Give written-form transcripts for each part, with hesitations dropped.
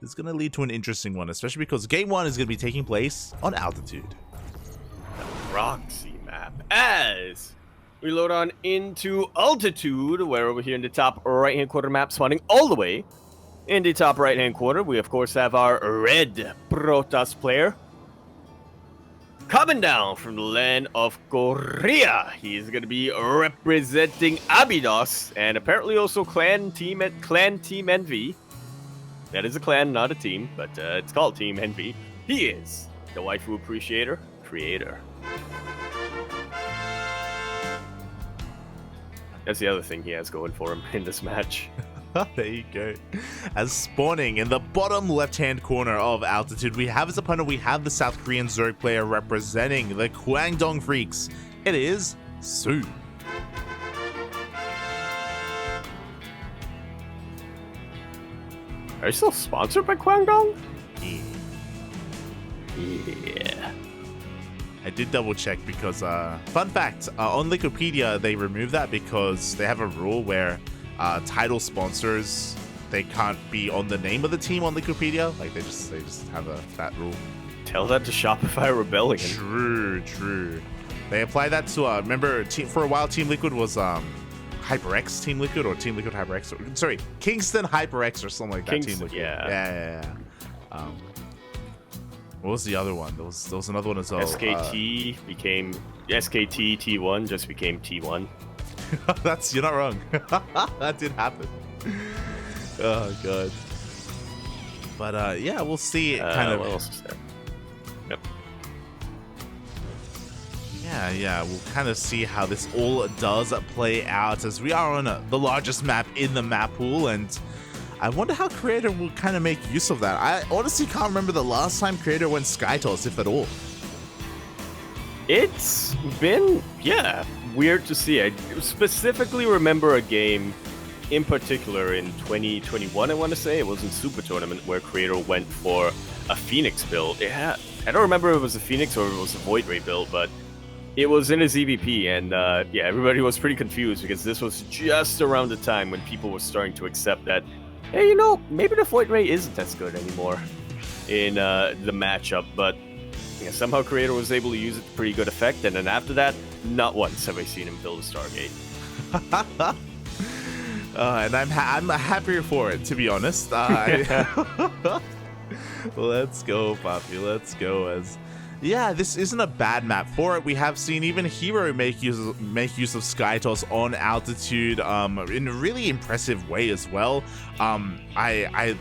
is going to lead to an interesting one, especially because Game 1 is going to be taking place on Altitude. Roxy map as we load on into Altitude, where over here in the top right-hand corner map, spawning all the way in the top right-hand corner, we of course have our red Protoss player coming down from the land of Korea. He's going to be representing Abydos and apparently also Clan Team Envy. That is a clan, not a team, but it's called Team Envy. He is the waifu appreciator, creator. That's the other thing he has going for him in this match. There you go. As spawning in the bottom left-hand corner of Altitude, we have as opponent, we have the South Korean Zerg player representing the Kwangdong Freaks. It is soO. Are you still sponsored by Kwangdong? Yeah. I did double check because, fun fact, on Wikipedia, they removed that because they have a rule where title sponsors, they can't be on the name of the team on Wikipedia. Like, they just have that rule. Tell that to Shopify Rebellion. True. They applied that to, remember, for a while, Team Liquid was, HyperX Team Liquid or Team Liquid HyperX. Sorry, Kingston HyperX or something like that. Team Liquid. Yeah. What was the other one? There was another one as well. SKT became SKT T1, just became T1. You're not wrong. That did happen. Oh god. But yeah, we'll see. Kind of. What else is there? Yep. Yeah, we'll kind of see how this all does play out as we are on the largest map in the map pool, and I wonder how Creator will kind of make use of that. I honestly can't remember the last time Creator went SkyToss, if at all. It's been, weird to see. I specifically remember a game in particular in 2021, I want to say. It was in Super Tournament where Creator went for a Phoenix build. I don't remember if it was a Phoenix or if it was a Void Ray build, but it was in his EVP, and everybody was pretty confused because this was just around the time when people were starting to accept that, hey, maybe the Void Ray isn't as good anymore in the matchup, but somehow Creator was able to use it to pretty good effect, and then after that, not once have I seen him build a Stargate. And I'm happier for it, to be honest. Let's go, Poppy. Let's go. This isn't a bad map for it. We have seen even Hero make use of SkyToss on Altitude in a really impressive way as well. I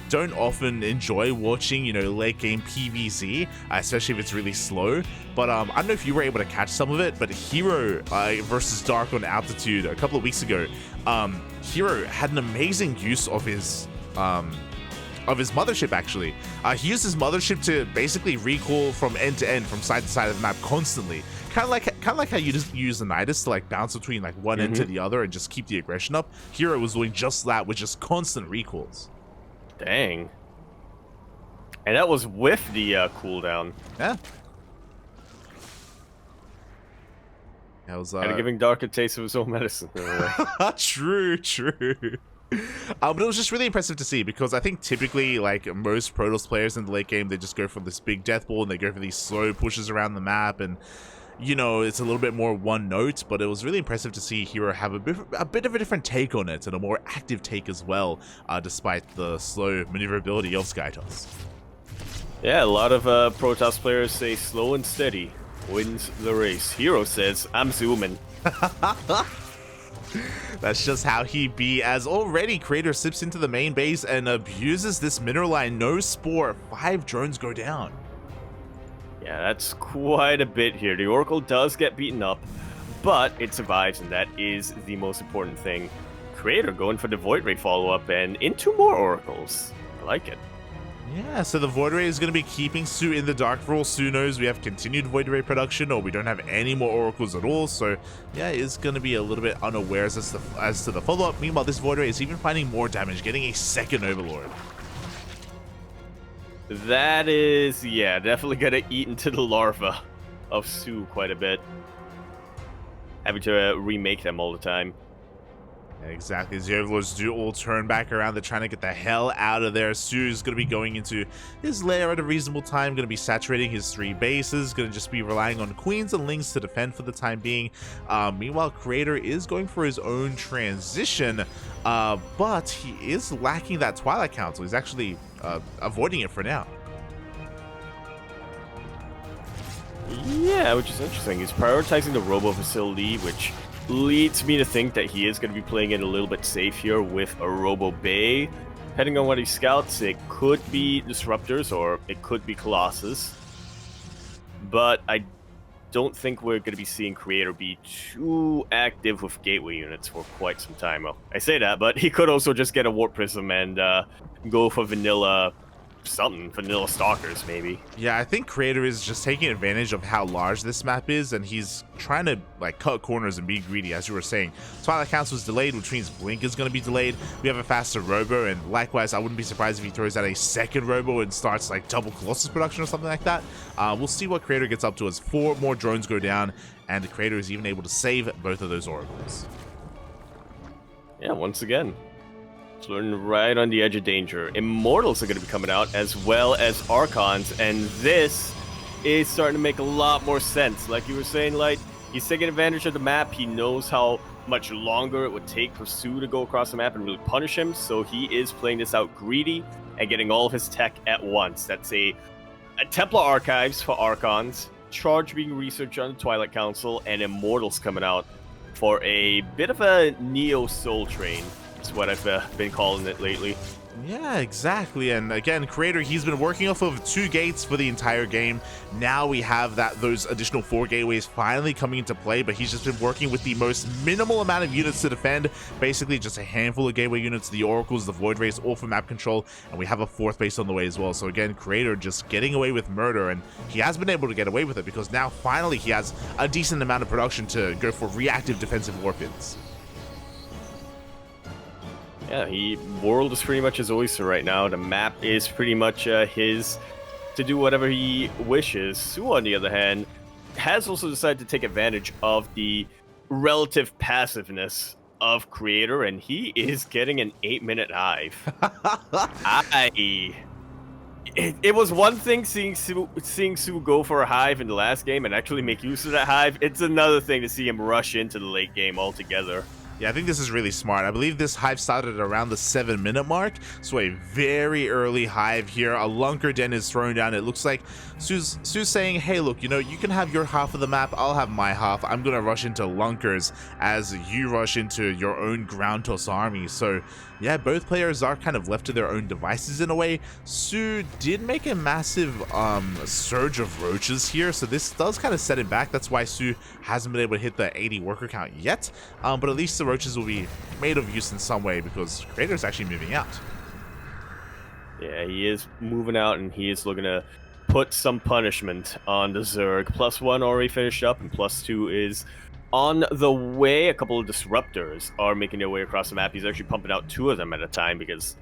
don't often enjoy watching, late game PvZ, especially if it's really slow. But I don't know if you were able to catch some of it, but Hero versus Dark on Altitude a couple of weeks ago, Hero had an amazing use of his mothership. Actually, he used his mothership to basically recall from end to end, from side to side of the map constantly. Kind of like how you just use the Nidus to like bounce between like one end to the other and just keep the aggression up. Hero was doing just that with just constant recalls. Dang. And that was with the cooldown. Yeah. That was kind of giving Dark a taste of his own medicine. True. But it was just really impressive to see, because I think typically, like most Protoss players in the late game, they just go for this big death ball and they go for these slow pushes around the map, and it's a little bit more one note. But it was really impressive to see Hero have a bit of a different take on it, and a more active take as well, despite the slow maneuverability of SkyToss. Yeah, a lot of Protoss players say slow and steady wins the race. Hero says, I'm zooming. That's just how he be, as already Creator sips into the main base and abuses this mineral line. No Spore. 5 drones go down. Yeah, that's quite a bit here. The Oracle does get beaten up, but it survives, and that is the most important thing. Creator going for the Void Ray follow-up and into more Oracles. I like it. Yeah, so the Void Ray is going to be keeping soO in the dark for all soO knows we have continued Void Ray production, or we don't have any more Oracles at all. So yeah, it's going to be a little bit unawares as to the follow-up. Meanwhile, this Void Ray is even finding more damage, getting a second Overlord. That is, definitely going to eat into the larva of soO quite a bit. Having to remake them all the time. Exactly. The Overlords do all turn back around. They're trying to get the hell out of there. soO's going to be going into his lair at a reasonable time. Going to be saturating his 3 bases. Going to just be relying on queens and lings to defend for the time being. Meanwhile, Creator is going for his own transition. But he is lacking that Twilight Council. He's actually avoiding it for now. Yeah, which is interesting. He's prioritizing the Robo facility, which leads me to think that he is going to be playing it a little bit safe here with a Robo Bay. Depending on what he scouts, it could be Disruptors or it could be Colossus. But I don't think we're going to be seeing Creator be too active with Gateway units for quite some time. Well, I say that, but he could also just get a Warp Prism and go for vanilla Stalkers maybe. Yeah, I think Creator is just taking advantage of how large this map is, and he's trying to like cut corners and be greedy, as you were saying. Twilight Council is delayed, which means Blink is going to be delayed. We have a faster Robo, and likewise, I wouldn't be surprised if he throws out a second Robo and starts like double Colossus production or something like that. We'll see what Creator gets up to as 4 more drones go down, and Creator is even able to save both of those oracles. Yeah, once again, flirting right on the edge of danger. Immortals are going to be coming out, as well as Archons, and this is starting to make a lot more sense. Like you were saying, Light, he's taking advantage of the map. He knows how much longer it would take for soO to go across the map and really punish him, so he is playing this out greedy and getting all of his tech at once. That's a Templar Archives for Archons, Charge being researched on the Twilight Council, and Immortals coming out for a bit of a Neo Soul Train. That's what I've been calling it lately. Yeah, exactly. And again, Creator, he's been working off of 2 gates for the entire game. Now we have those additional 4 gateways finally coming into play, but he's just been working with the most minimal amount of units to defend. Basically just a handful of gateway units, the Oracles, the Void Rays, all for map control, and we have a 4th base on the way as well. So again, Creator just getting away with murder, and he has been able to get away with it because now finally he has a decent amount of production to go for reactive defensive warpins. Yeah, world is pretty much his oyster right now. The map is pretty much his to do whatever he wishes. soO, on the other hand, has also decided to take advantage of the relative passiveness of Creator, and he is getting an 8-minute hive. It was one thing seeing soO go for a hive in the last game and actually make use of that hive. It's another thing to see him rush into the late game altogether. Yeah, I think this is really smart. I believe this hive started around the 7-minute mark, so a very early hive here. A Lunker Den is thrown down. It looks like soO's saying, hey, look, you know, you can have your half of the map, I'll have my half. I'm going to rush into Lunkers as you rush into your own ground toss army. So, yeah, both players are kind of left to their own devices in a way. soO did make a massive surge of roaches here, so this does kind of set him back. That's why soO hasn't been able to hit the 80 worker count yet, but at least the roaches will be made of use in some way because Creator is actually moving out. Yeah, he is moving out, and he is looking to put some punishment on the Zerg. +1 already finished up, and +2 is on the way. A couple of Disruptors are making their way across the map. He's actually pumping out 2 of them at a time because,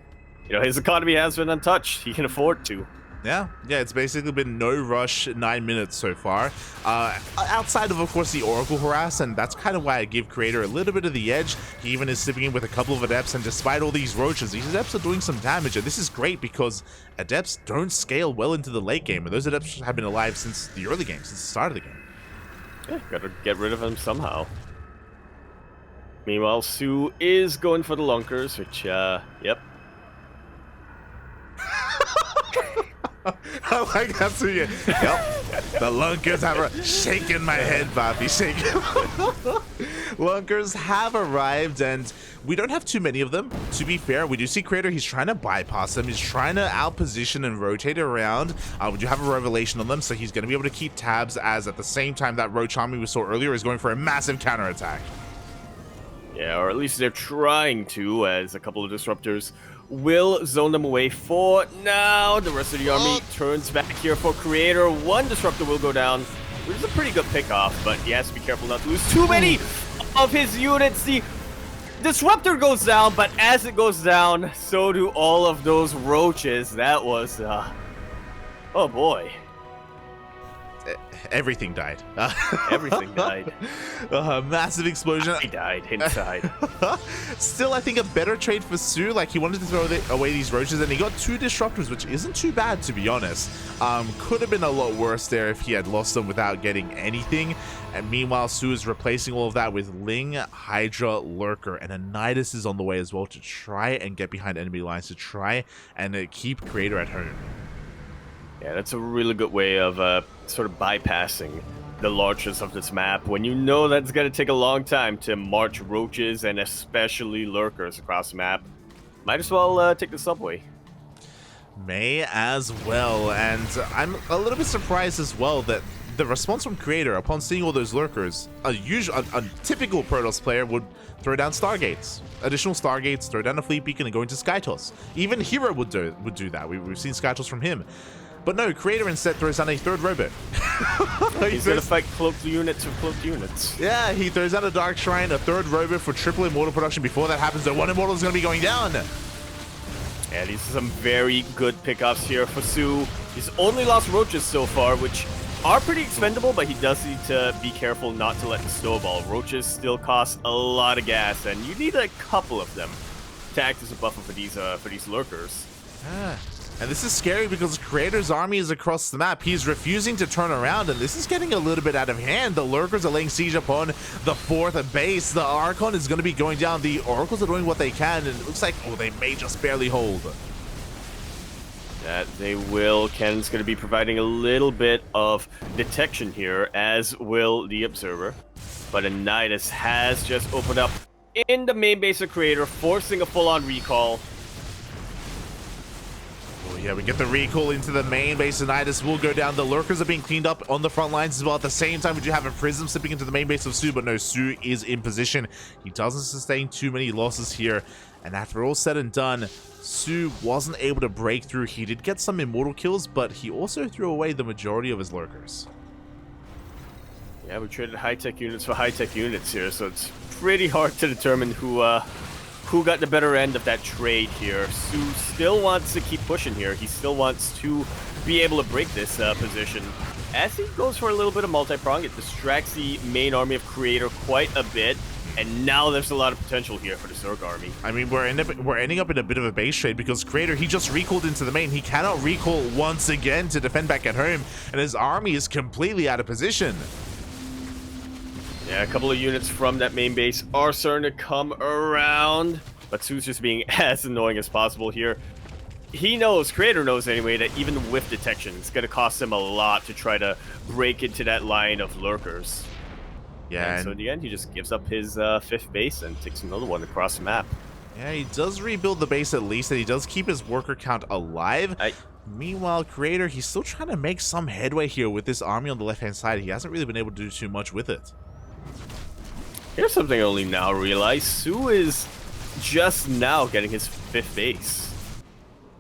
you know, his economy has been untouched. He can afford to. Yeah, it's basically been no rush 9 minutes so far. Outside of course, the Oracle harass, and that's kind of why I give Creator a little bit of the edge. He even is sipping in with a couple of Adepts, and despite all these roaches, these Adepts are doing some damage, and this is great because Adepts don't scale well into the late game, and those Adepts have been alive since the early game, since the start of the game. Yeah, gotta get rid of them somehow. Meanwhile, soO is going for the Lunkers, which, yep. I like that too. Yep, the Lunkers have shaking my head, Bobby, shaking. Lunkers have arrived, and we don't have too many of them. To be fair, we do see Creator. He's trying to bypass them. He's trying to outposition and rotate around. We do have a Revelation on them, so he's going to be able to keep tabs, as at the same time that Roach army we saw earlier is going for a massive counterattack. Yeah, or at least they're trying to, as a couple of Disruptors will zone them away for now. The rest of the army turns back here for Creator. 1 Disruptor will go down, which is a pretty good pickoff, but he has to be careful not to lose too many of his units. The Disruptor goes down, but as it goes down, so do all of those roaches. That was, oh boy. everything died. Everything died. Massive explosion. He died inside. Still, I think a better trade for soO. Like, he wanted to throw away these roaches, and he got 2 disruptors, which isn't too bad, to be honest. Could have been a lot worse there if he had lost them without getting anything. And meanwhile, soO is replacing all of that with Ling, Hydra, Lurker, and a Nidus is on the way as well to try and get behind enemy lines, to try and keep Creator at home. Yeah, that's a really good way of sort of bypassing the launches of this map when you know that's going to take a long time to march roaches and especially lurkers across the map. Might as well take the subway. May as well, and I'm a little bit surprised as well that the response from Creator upon seeing all those lurkers, a typical Protoss player would throw down Stargates, additional Stargates, throw down a Fleet Beacon and go into Skytoss. Even Hero would do that. We've seen Skytoss from him. But no, Creator instead throws down a 3rd robo. He's gonna fight cloaked units with cloaked units. Yeah, he throws out a Dark Shrine, a 3rd robo for triple Immortal production. Before that happens, the 1 Immortal is gonna be going down. Yeah, these are some very good pickups here for soO. He's only lost roaches so far, which are pretty expendable, but he does need to be careful not to let them snowball. Roaches still cost a lot of gas, and you need a couple of them to act as a buffer for these lurkers. And this is scary because Creator's army is across the map. He's refusing to turn around, and this is getting a little bit out of hand. The lurkers are laying siege upon the 4th base. The Archon is going to be going down. The Oracles are doing what they can, and it looks like, oh, they may just barely hold. That they will. Ken's going to be providing a little bit of detection here, as will the Observer. But a Nidus has just opened up in the main base of Creator, forcing a full-on recall. Oh yeah, we get the recall into the main base. Nidus will go down. The lurkers are being cleaned up on the front lines as well. At the same time, we do have a Prism slipping into the main base of soO, but no, soO is in position. He doesn't sustain too many losses here. And after all said and done, soO wasn't able to break through. He did get some Immortal kills, but he also threw away the majority of his lurkers. Yeah, we traded high-tech units for high-tech units here, so it's pretty hard to determine who got the better end of that trade here. soO still wants to keep pushing here. He still wants to be able to break this position. As he goes for a little bit of multi-prong, it distracts the main army of Creator quite a bit. And now there's a lot of potential here for the Zerg army. I mean, we're ending up in a bit of a base trade because Creator, he just recalled into the main. He cannot recall once again to defend back at home, and his army is completely out of position. Yeah, a couple of units from that main base are starting to come around, but soO's just being as annoying as possible here. He knows, Creator knows anyway, that even with detection, it's going to cost him a lot to try to break into that line of lurkers. Yeah, and so in the end, he just gives up his 5th base and takes another one across the map. Yeah, he does rebuild the base at least, and he does keep his worker count alive. Meanwhile, Creator, he's still trying to make some headway here with this army on the left-hand side. He hasn't really been able to do too much with it. Here's something I only now realize. soO is just now getting his 5th base.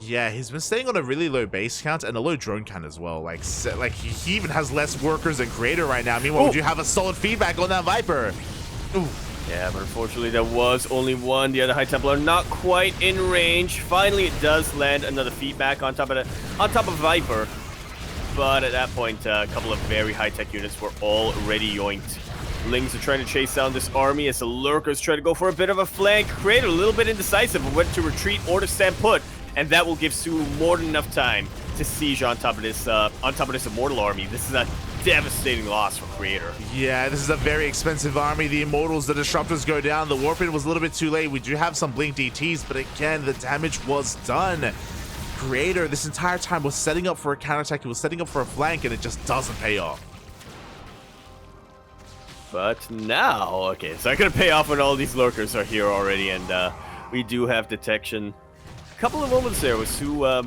Yeah, he's been staying on a really low base count and a low drone count as well. Like he even has less workers than Creator right now. Meanwhile, would you have a solid feedback on that Viper? Ooh. Yeah, but unfortunately there was only one. The other High Templar not quite in range. Finally, it does land another feedback on top of Viper. But at that point, a couple of very high-tech units were already yoinked. Lings are trying to chase down this army as the lurkers try to go for a bit of a flank. Creator a little bit indecisive of whether to retreat or to stand put. And that will give soO more than enough time to siege on top of this Immortal army. This is a devastating loss for Creator. Yeah, this is a very expensive army. The Immortals, the Disruptors go down. The Warpin was a little bit too late. We do have some Blink DTs, but again, the damage was done. Creator, this entire time, was setting up for a counterattack. He was setting up for a flank, and it just doesn't pay off. But now, okay, it's not going to pay off when all these lurkers are here already, and we do have detection. Couple of moments there where soO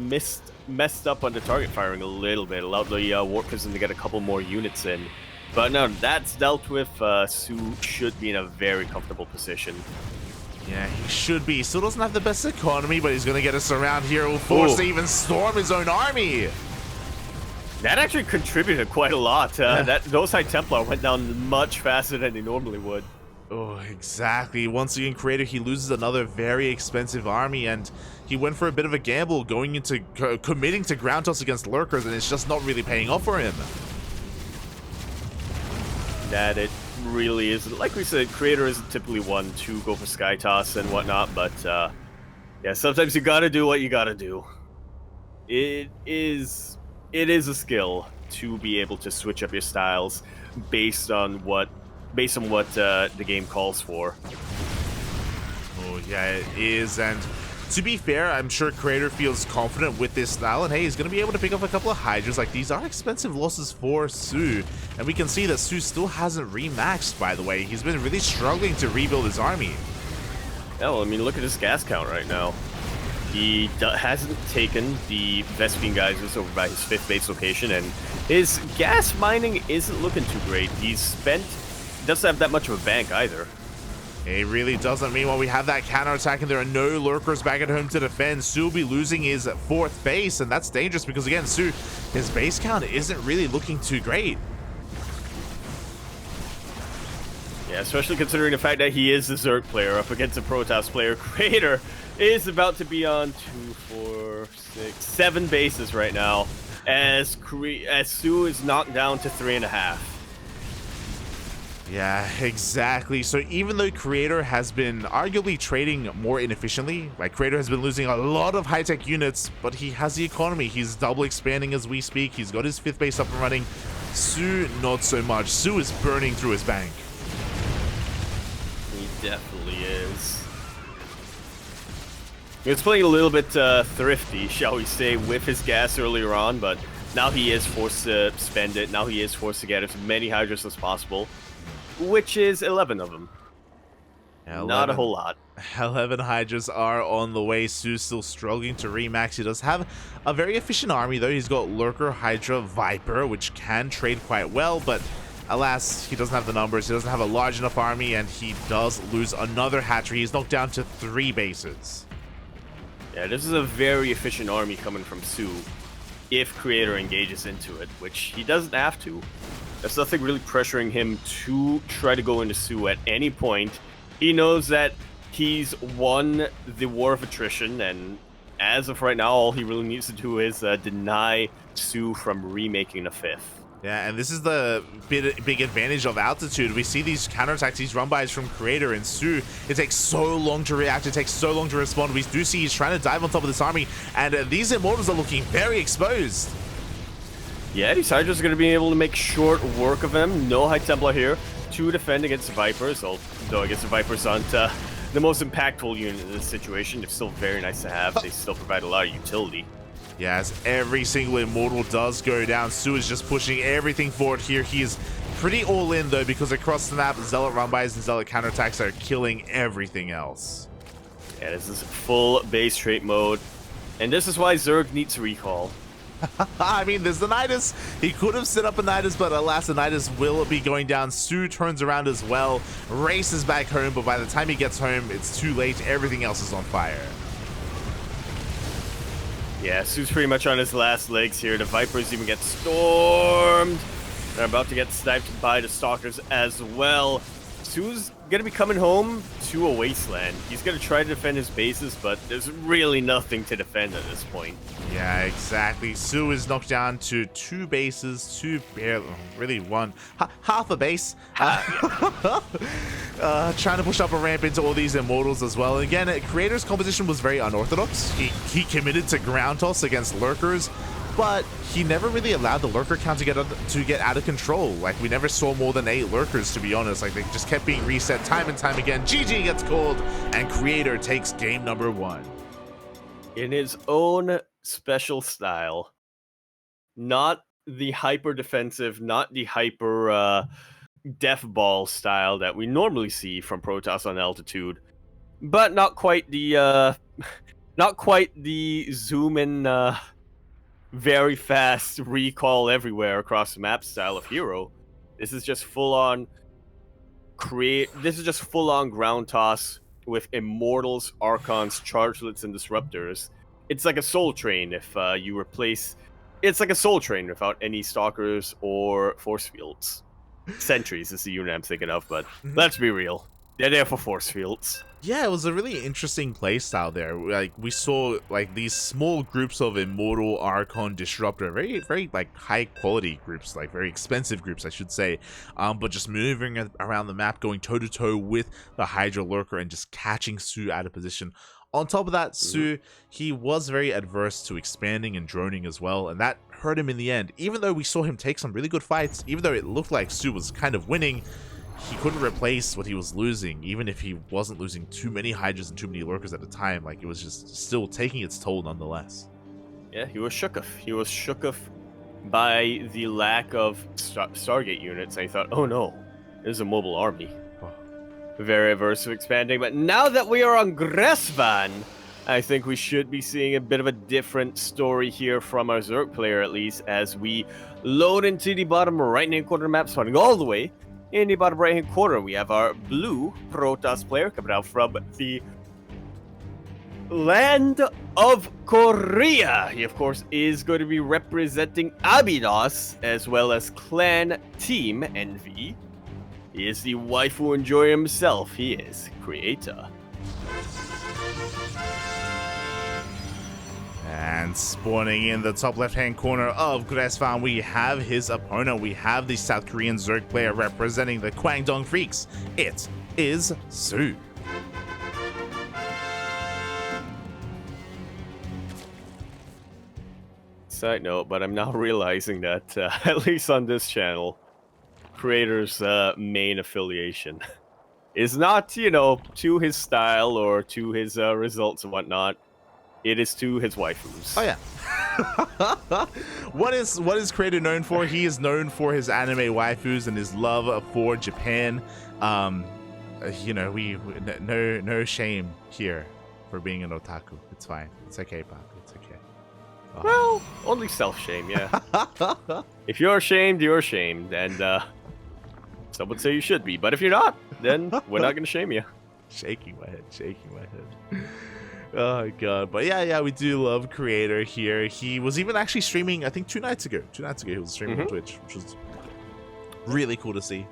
messed up on the target firing a little bit, allowed the Warp Prism to get a couple more units in. But now that's dealt with, soO should be in a very comfortable position. Yeah, he should be. Still doesn't have the best economy, but he's going to get us around here. Will force to even storm his own army. That actually contributed quite a lot. Those High Templar went down much faster than they normally would. Oh, exactly. Once again, Creator, he loses another very expensive army, and he went for a bit of a gamble going into committing to ground toss against lurkers, and it's just not really paying off for him. that it really isn't. Like we said, Creator isn't typically one to go for Sky Toss and whatnot, but yeah, sometimes you gotta do what you gotta do. It is a skill to be able to switch up your styles based on what the game calls for. Oh yeah, it is, and to be fair, I'm sure Creator feels confident with this style, and hey, he's going to be able to pick up a couple of Hydras. Like, these are expensive losses for soO, and we can see that soO still hasn't remaxed, by the way. He's been really struggling to rebuild his army. Yeah, well, I mean, look at his gas count right now. He hasn't taken the Vespene geysers over by his 5th base location, and his gas mining isn't looking too great. Doesn't have that much of a bank either. It really doesn't. Meanwhile, we have that counterattack, and there are no lurkers back at home to defend. soO will be losing his 4th base, and that's dangerous because, again, soO, his base count isn't really looking too great. Yeah, especially considering the fact that he is a Zerg player up against a Protoss player. Creator is about to be on 2, 4, 6, 7 bases right now, as soO is knocked down to 3.5. Yeah, exactly. So even though Creator has been arguably trading more inefficiently, like Creator has been losing a lot of high-tech units, but he has the economy. He's double expanding as we speak. He's got his 5th base up and running. soO, not so much. soO is burning through his bank. He definitely is. He was playing a little bit thrifty, shall we say, with his gas earlier on, but now he is forced to spend it. Now he is forced to get as many Hydras as possible. Which is 11 of them. Yeah, not a whole lot. 11 Hydras are on the way. soO's still struggling to remax. He does have a very efficient army, though. He's got Lurker, Hydra, Viper, which can trade quite well, but alas, he doesn't have the numbers. He doesn't have a large enough army, and he does lose another hatchery. He's knocked down to 3 bases. Yeah, this is a very efficient army coming from soO, if Creator engages into it, which he doesn't have to. There's nothing really pressuring him to try to go into soO at any point. He knows that he's won the war of attrition, and as of right now, all he really needs to do is deny soO from remaking a 5th. Yeah, and this is the big advantage of altitude. We see these counterattacks, these run-bys from Creator and soO. It takes so long to react, it takes so long to respond. We do see he's trying to dive on top of this army, and these Immortals are looking very exposed. Yeah, these Hydras are going to be able to make short work of him. No High Templar here to defend against the Vipers, although I guess the Vipers aren't the most impactful unit in this situation. They're still very nice to have. They still provide a lot of utility. Yeah, as every single Immortal does go down, soO is just pushing everything forward here. He is pretty all in, though, because across the map, Zealot run-bys and Zealot counterattacks are killing everything else. Yeah, this is full base trait mode, and this is why Zerg needs recall. I mean, there's the Nidus. He could have set up a Nidus, but alas, the Nidus will be going down. soO turns around as well, races back home, but by the time he gets home, it's too late. Everything else is on fire. Yeah, soO's pretty much on his last legs here. The Vipers even get stormed. They're about to get sniped by the Stalkers as well. soO's gonna be coming home to a wasteland. He's gonna try to defend his bases, but there's really nothing to defend at this point. Yeah, exactly. soO is knocked down to 2 bases, 2 barely, really 1, half a base. Trying to push up a ramp into all these Immortals as well. Again, Creator's composition was very unorthodox. He committed to ground toss against Lurkers, but he never really allowed the Lurker count to get out of control. Like, we never saw more than 8 Lurkers, to be honest. Like, they just kept being reset time and time again. GG gets called, and Creator takes game number 1. In his own special style. Not the hyper defensive, not the hyper death ball style that we normally see from Protoss on altitude, but not quite the zoom in very fast recall everywhere across the map style of hero. This is just full on ground toss with Immortals, Archons, Chargelets, and Disruptors. It's like a Soul Train if you replace... It's like a Soul Train without any Stalkers or Force Fields. Sentries is the unit I'm thinking of, but let's be real. They're there for Force Fields. Yeah, it was a really interesting playstyle there. Like we saw like these small groups of Immortal, Archon, Disruptor, very like high quality groups, like very expensive groups, I should say. But just moving around the map, going toe to toe with the Hydra Lurker and just catching soO out of position. On top of that, soO, he was very adverse to expanding and droning as well, and that hurt him in the end. Even though we saw him take some really good fights, even though it looked like soO was kind of winning, he couldn't replace what he was losing, even if he wasn't losing too many Hydras and too many Lurkers at a time. Like, it was just still taking its toll nonetheless. Yeah, he was shooketh. He was shooketh by the lack of Stargate units. And he thought, oh no, there's a mobile army. Very averse to expanding. But now that we are on Gressvan, I think we should be seeing a bit of a different story here from our Zerg player, at least, as we load into the bottom right-hand corner map, starting all the way in the bottom right-hand corner. We have our blue Protoss player coming out from the land of Korea. He, of course, is going to be representing Abydos as well as Clan Team Envy. He is the waifu enjoyer himself. He is Creator. And spawning in the top left-hand corner of Gressvan, we have his opponent. We have the South Korean Zerg player representing the Kwangdong Freaks. It is soO. Side note, but I'm now realizing that, at least on this channel, Creator's main affiliation is not, you know, to his style or to his results and whatnot. It is to his waifus. Oh yeah. What is Creator known for? He is known for his anime waifus and his love for Japan. You know, no shame here for being an otaku. It's fine. It's okay, Pop. It's okay. Oh. Well, only self-shame, yeah. If you're ashamed, you're ashamed, and some would say you should be. But if you're not, then we're not going to shame you. Shaking my head. Oh god. But yeah, we do love Creator here. He was even actually streaming, I think 2 nights ago. 2 nights ago he was streaming on Twitch, which was really cool to see.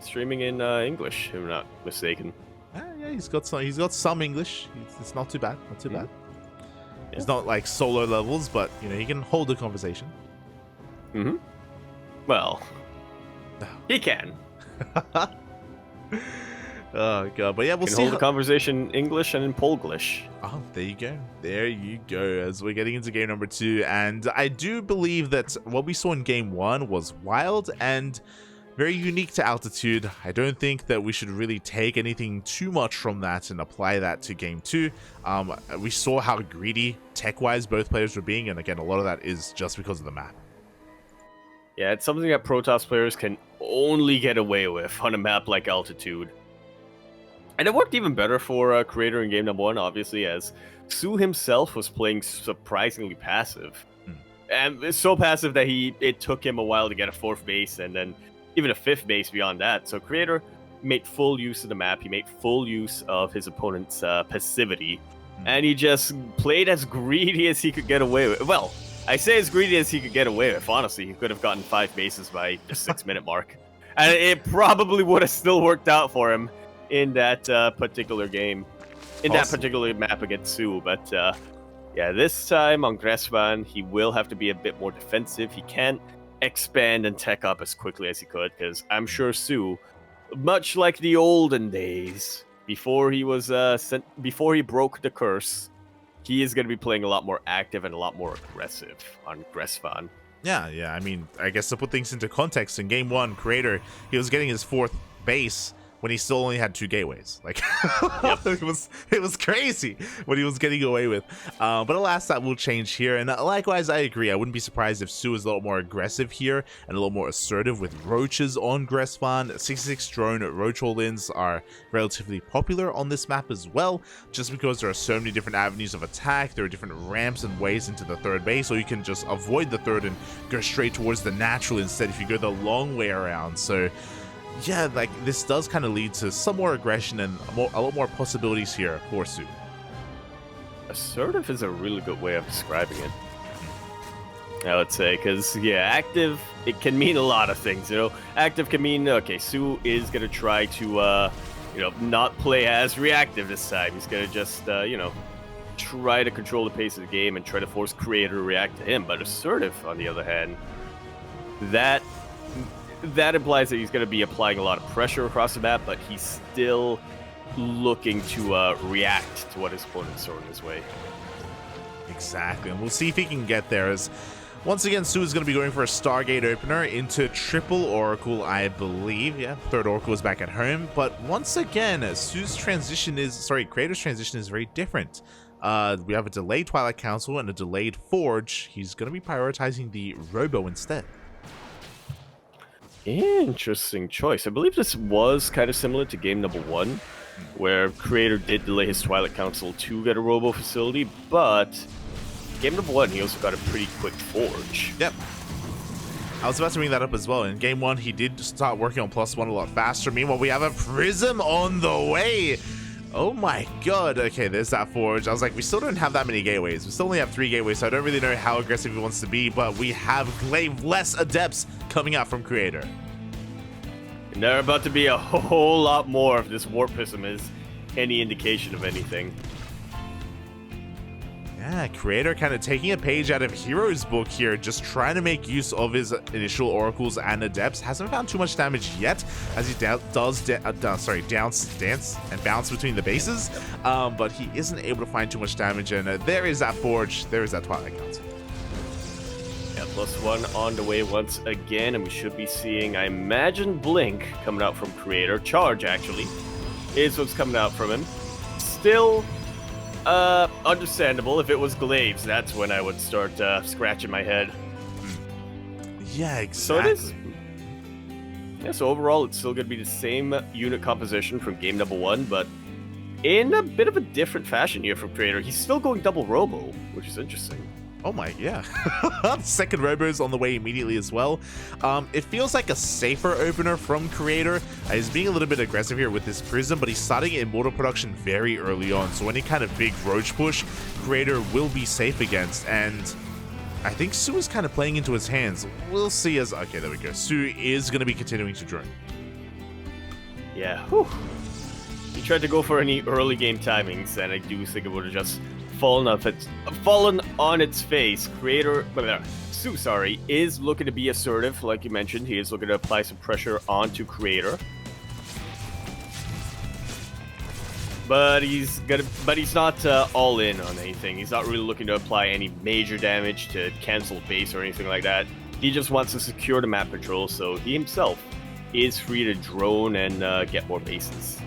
Streaming in English, if I'm not mistaken. Yeah, he's got some English. It's not too bad. Yeah. It's not like solo levels, but you know, he can hold a conversation. Well, he can. Oh god, but yeah, we'll see. Hold a conversation in English and in Polglish. Oh, there you go. As we're getting into game number 2, and I do believe that what we saw in game 1 was wild and very unique to Altitude. I don't think that we should really take anything too much from that and apply that to game 2. We saw how greedy tech-wise both players were being, and again, a lot of that is just because of the map. Yeah, it's something that Protoss players can only get away with on a map like Altitude. And it worked even better for Creator in game number 1, obviously, as soO himself was playing surprisingly passive. And it's so passive that it took him a while to get a 4th base, and then even a 5th base beyond that. So Creator made full use of the map, he made full use of his opponent's passivity, and he just played as greedy as he could get away with. Well, I say as greedy as he could get away with. Honestly, he could have gotten 5 bases by the 6-minute mark. And it probably would have still worked out for him in that particular game, in that particular map against soO. But yeah, this time on Gressvan, he will have to be a bit more defensive. He can't expand and tech up as quickly as he could, because I'm sure soO, much like the olden days, before he was before he broke the curse, he is going to be playing a lot more active and a lot more aggressive on Gressvan. Yeah. I mean, I guess to put things into context, in game 1, Creator, he was getting his 4th base when he still only had 2 gateways. Like, it was crazy what he was getting away with. But alas, that will change here. And likewise, I agree. I wouldn't be surprised if soO is a little more aggressive here and a little more assertive with roaches on Gressvan. 66 drone roach all-ins are relatively popular on this map as well, just because there are so many different avenues of attack. There are different ramps and ways into the 3rd base, or you can just avoid the 3rd and go straight towards the natural instead if you go the long way around. So yeah, like, this does kind of lead to some more aggression and a lot more possibilities here for soO. Assertive is a really good way of describing it, I would say, because, yeah, active, it can mean a lot of things, you know? Active can mean, okay, soO is going to try to not play as reactive this time. He's gonna just, try to control the pace of the game and try to force Creator to react to him. But Assertive, on the other hand, that implies that he's going to be applying a lot of pressure across the map, but he's still looking to react to what his opponent's throwing his way. Exactly, and we'll see if he can get there. As once again, soO is going to be going for a Stargate opener into triple Oracle, I believe. Yeah, third Oracle is back at home. But once again, Creator's transition is very different. We have a delayed Twilight Council and a delayed Forge. He's going to be prioritizing the Robo instead. Interesting choice. I believe this was kind of similar to game number 1, where Creator did delay his Twilight Council to get a Robo facility, but game number 1, he also got a pretty quick Forge. Yep. I was about to bring that up as well. In game 1, he did start working on +1 a lot faster. Meanwhile, we have a Prism on the way. Oh my god. Okay, there's that Forge. I was like, we still don't have that many gateways. We still only have 3 gateways, so I don't really know how aggressive he wants to be, but we have less Adepts coming out from Creator. And there are about to be a whole lot more if this Warp Prism is any indication of anything. Yeah, Creator kind of taking a page out of Hero's book here, just trying to make use of his initial Oracles and Adepts. Hasn't found too much damage yet, as he does dance and bounce between the bases, but he isn't able to find too much damage, and there is that Forge, there is that Twilight Council. Yeah, +1 on the way once again, and we should be seeing, I imagine, Blink coming out from Creator. Charge, actually, is what's coming out from him. Still understandable. If it was Glaives, that's when I would start scratching my head. Yeah, exactly. So overall, it's still going to be the same unit composition from game number 1, but in a bit of a different fashion here from Creator. He's still going double Robo, which is interesting. Oh my, yeah. Second Robo's on the way immediately as well. It feels like a safer opener from Creator. He's being a little bit aggressive here with this Prism, but he's starting Immortal production very early on, so any kind of big Roach push, Creator will be safe against, and I think soO is kind of playing into his hands. We'll see as... Okay, there we go. soO is going to be continuing to drone. Yeah, whew. He tried to go for any early game timings, and I do think it would have just fallen on its face. soO, sorry, is looking to be assertive, like you mentioned. He is looking to apply some pressure onto Creator, but he's not all in on anything. He's not really looking to apply any major damage to cancel base or anything like that. He just wants to secure the map control, so he himself is free to drone and get more bases.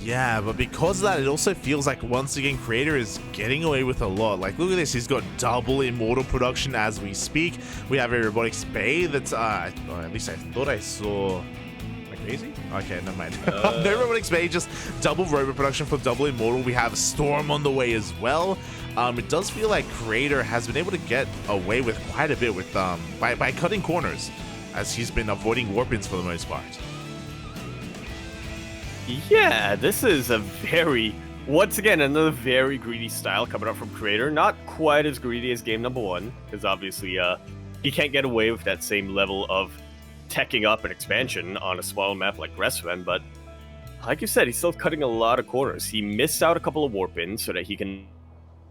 Yeah, but because of that, it also feels like, once again, Creator is getting away with a lot. Like, look at this. He's got double Immortal production as we speak. We have a Robotics Bay that's, at least I thought I saw... Am I crazy? Okay, never mind. No Robotics Bay, just double Robo production for double Immortal. We have Storm on the way as well. It does feel like Creator has been able to get away with quite a bit with by cutting corners, as he's been avoiding Warp-ins for the most part. Yeah, this is once again, another very greedy style coming up from Creator. Not quite as greedy as game number 1, because obviously he can't get away with that same level of teching up and expansion on a small map like Resven, but like you said, he's still cutting a lot of corners. He missed out a couple of Warp-ins so that he can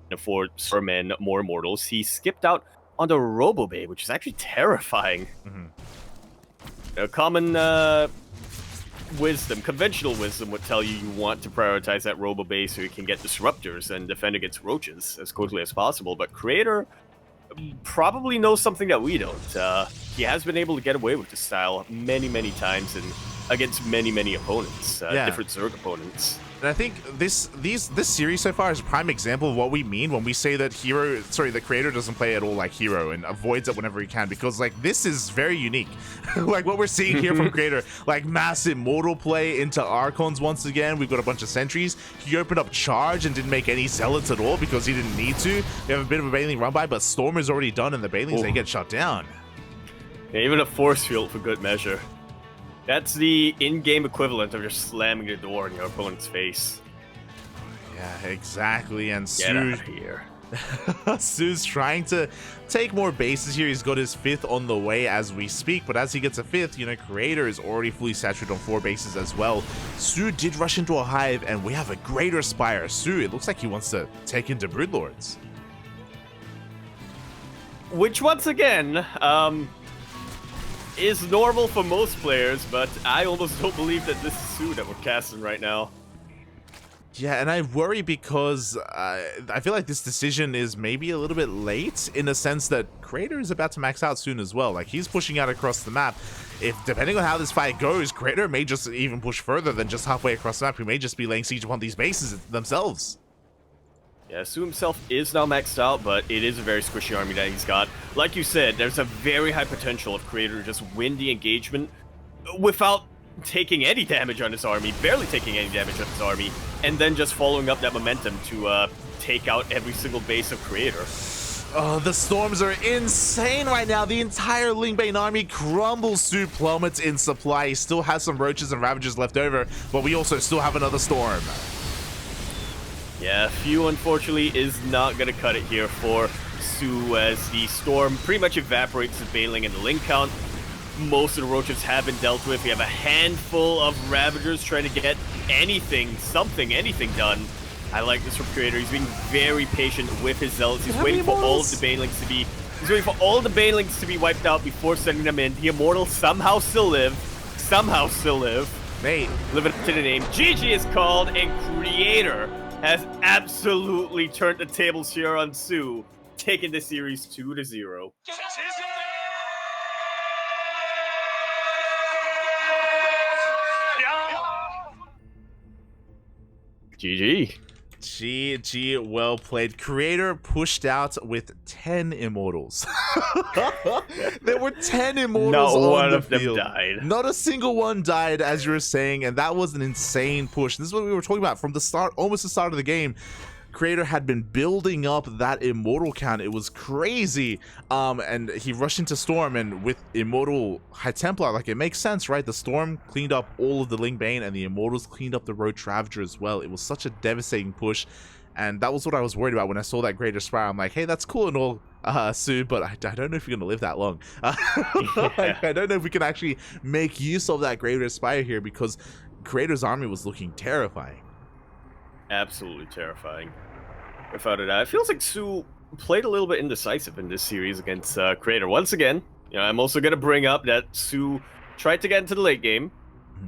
afford Storm more Immortals. He skipped out on the Robo Bay, which is actually terrifying. A common... conventional wisdom would tell you want to prioritize that Robo base so you can get disruptors and defend against roaches as quickly as possible, but Creator probably knows something that we don't. He has been able to get away with this style many times and against many opponents, different Zerg opponents. And I think this series so far is a prime example of what we mean when we say that the Creator doesn't play at all like Hero and avoids it whenever he can, because like this is very unique. Like what we're seeing here from Creator, like massive Immortal play into Archons once again. We've got a bunch of sentries. He opened up Charge and didn't make any Zealots at all because he didn't need to. We have a bit of a Baneling run by, but Storm is already done and the Banelings, they get shut down. Yeah, even a Force Field for good measure. That's the in-game equivalent of just slamming the door in your opponent's face. Yeah, exactly. And Get out of here. soO's trying to take more bases here. He's got his 5th on the way as we speak, but as he gets a 5th, you know, Creator is already fully saturated on 4 bases as well. soO did rush into a hive, and we have a Greater Spire. soO, it looks like he wants to take into Broodlords. Which, once again, is normal for most players, but I almost don't believe that this is soO that we're casting right now. Yeah, and I worry because I feel like this decision is maybe a little bit late in a sense that Creator is about to max out soon as well. Like, he's pushing out across the map. If, depending on how this fight goes, Creator may just even push further than just halfway across the map. He may just be laying siege upon these bases themselves. Yeah, soO himself is now maxed out, but it is a very squishy army that he's got. Like you said, there's a very high potential of Creator to just win the engagement without taking any damage on his army, barely taking any damage on his army, and then just following up that momentum to take out every single base of Creator. Oh, the storms are insane right now. The entire Lingbane army crumbles. soO plummets in supply. He still has some roaches and ravagers left over, but we also still have another storm. Yeah, few unfortunately is not going to cut it here for soO as the storm pretty much evaporates the Baneling and the Link count. Most of the roaches have been dealt with. We have a handful of ravagers trying to get anything done. I like this from Creator. He's being very patient with his zealots. He's waiting for all of the Banelings to be. He's waiting for all the Banelings to be wiped out before sending them in. The Immortals somehow still live. Mate, living up to the name. GG is called, and Creator has absolutely turned the tables here on soO, taking the series 2-0. GG. GG, well played. Creator pushed out with 10 Immortals. There were 10 Immortals. Not one on the of them field. died. Not a single one died, as you were saying, and that was an insane push. This is what we were talking about from the start, almost the start of the game. Creator had been building up that Immortal count. It was crazy. And he rushed into Storm, and with Immortal High Templar, like, it makes sense, right? The Storm cleaned up all of the Lingbane, and the Immortals cleaned up the Roach Ravager as well. It was such a devastating push, and that was what I was worried about when I saw that Greater Spire. I'm like, hey, that's cool and all, soO, but I don't know if you're gonna live that long. Like, I don't know if we can actually make use of that Greater Spire here, because Creator's army was looking terrifying. Absolutely terrifying. Without a doubt. It feels like soO played a little bit indecisive in this series against Creator. Once again, you know, I'm also going to bring up that soO tried to get into the late game,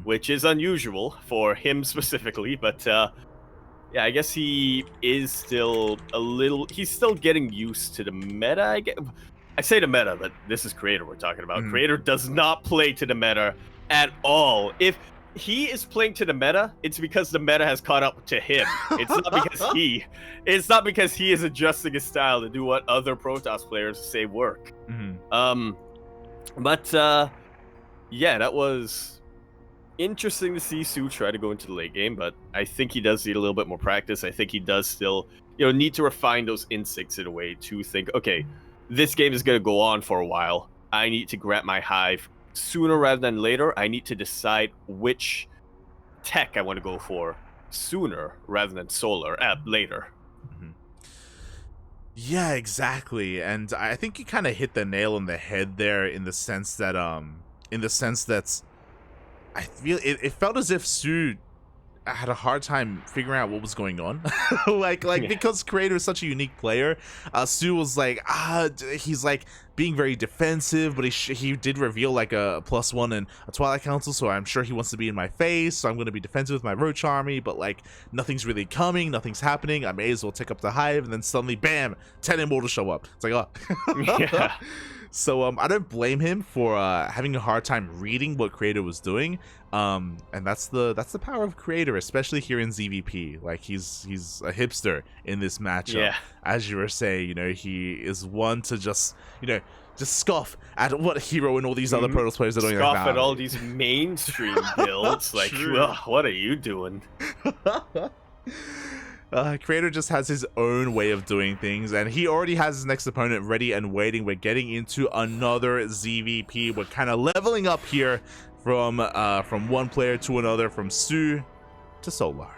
which is unusual for him specifically, but yeah, I guess he is still he's still getting used to the meta. I say the meta, but this is Creator we're talking about. Creator does not play to the meta at all. If he is playing to the meta, it's because the meta has caught up to him. It's not because he is adjusting his style to do what other Protoss players say work. But yeah, that was interesting to see soO try to go into the late game, but I think he does need a little bit more practice. I think he does still, you know, need to refine those instincts in a way to think, okay, this game is going to go on for a while. I need to grab my hive sooner rather than later. I need to decide which tech I want to go for sooner rather than later. Yeah, exactly. And I think you kind of hit the nail on the head there, in the sense that I feel it felt as if soO had a hard time figuring out what was going on. like because Creator is such a unique player, soO was like, he's like being very defensive, but he did reveal like a +1 and a Twilight Council, so I'm sure he wants to be in my face, so I'm going to be defensive with my Roach army, but like nothing's really coming, nothing's happening, I may as well take up the hive, and then suddenly bam, 10 Immortals show up. It's like, oh. Yeah. So I don't blame him for having a hard time reading what Creator was doing, and that's the power of Creator, especially here in ZVP. Like, he's a hipster in this matchup. Yeah. As you were saying, you know, he is one to just, you know, just scoff at what Hero and all these other Protoss players are doing. Scoff like, at all these mainstream builds. Like, what are you doing? Creator just has his own way of doing things, and he already has his next opponent ready and waiting. We're getting into another ZVP. We're kind of leveling up here from one player to another, from soO to Solar.